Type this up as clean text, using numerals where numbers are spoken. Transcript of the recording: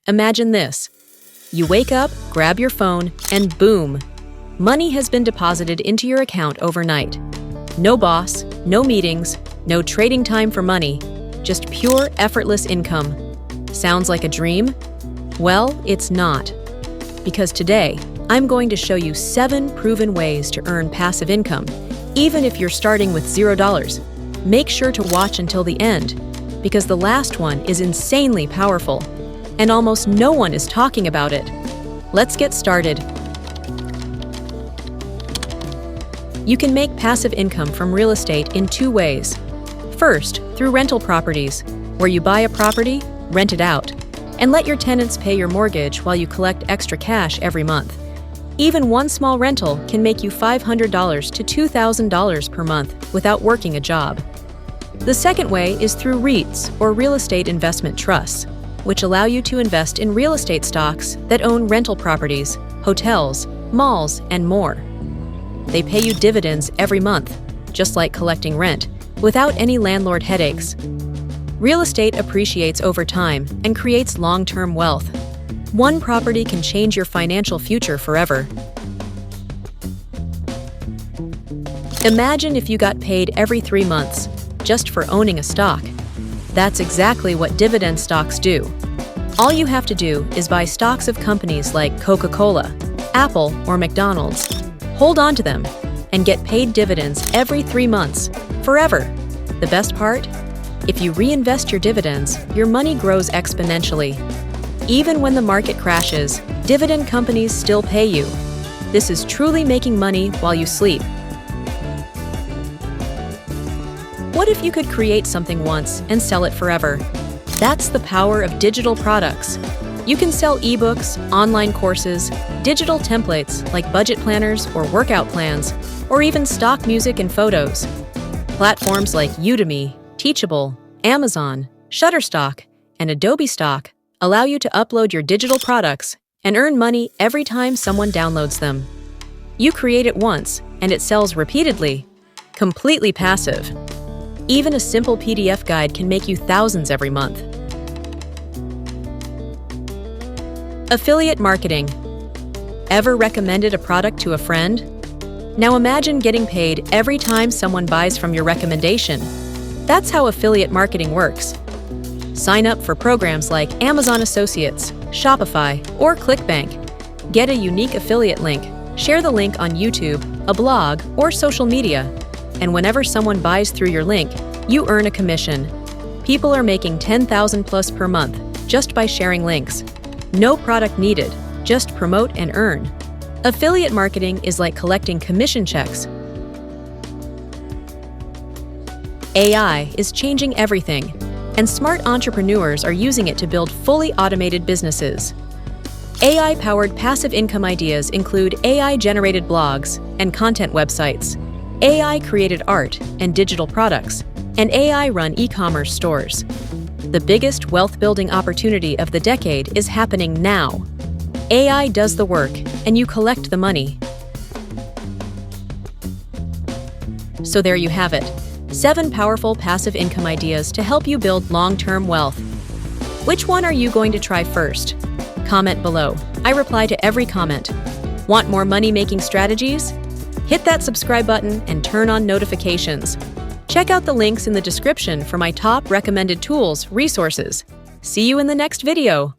Imagine this. You wake up, grab your phone, and boom! Money has been deposited into your account overnight. No boss, no meetings, no trading time for money, just pure, effortless income. Sounds like a dream? Well, it's not. Because today, I'm going to show you 7 proven ways to earn passive income, even if you're starting with $0. Make sure to watch until the end, because the last one is insanely powerful, and almost no one is talking about it. Let's get started. You can make passive income from real estate in 2 ways. First, through rental properties, where you buy a property, rent it out, and let your tenants pay your mortgage while you collect extra cash every month. Even one small rental can make you $500 to $2,000 per month without working a job. The second way is through REITs, or real estate investment trusts, which allow you to invest in real estate stocks that own rental properties, hotels, malls, and more. They pay you dividends every month, just like collecting rent, without any landlord headaches. Real estate appreciates over time and creates long-term wealth. One property can change your financial future forever. Imagine if you got paid every 3 months, just for owning a stock. That's exactly what dividend stocks do. All you have to do is buy stocks of companies like Coca-Cola, Apple, or McDonald's. Hold on to them and get paid dividends every 3 months, forever. The best part? If you reinvest your dividends, your money grows exponentially. Even when the market crashes, dividend companies still pay you. This is truly making money while you sleep. What if you could create something once and sell it forever? That's the power of digital products. You can sell ebooks, online courses, digital templates like budget planners or workout plans, or even stock music and photos. Platforms like Udemy, Teachable, Amazon, Shutterstock, and Adobe Stock allow you to upload your digital products and earn money every time someone downloads them. You create it once, and it sells repeatedly. Completely passive. Even a simple PDF guide can make you thousands every month. Affiliate marketing. Ever recommended a product to a friend? Now imagine getting paid every time someone buys from your recommendation. That's how affiliate marketing works. Sign up for programs like Amazon Associates, Shopify, or ClickBank. Get a unique affiliate link, share the link on YouTube, a blog, or social media, and whenever someone buys through your link, you earn a commission. People are making $10,000 plus per month just by sharing links. No product needed, just promote and earn. Affiliate marketing is like collecting commission checks. AI is changing everything, and smart entrepreneurs are using it to build fully automated businesses. AI-powered passive income ideas include AI-generated blogs and content websites, AI-created art and digital products, and AI-run e-commerce stores. The biggest wealth-building opportunity of the decade is happening now. AI does the work, and you collect the money. So there you have it. 7 powerful passive income ideas to help you build long-term wealth. Which one are you going to try first? Comment below. I reply to every comment. Want more money-making strategies? Hit that subscribe button and turn on notifications. Check out the links in the description for my top recommended tools, resources. See you in the next video.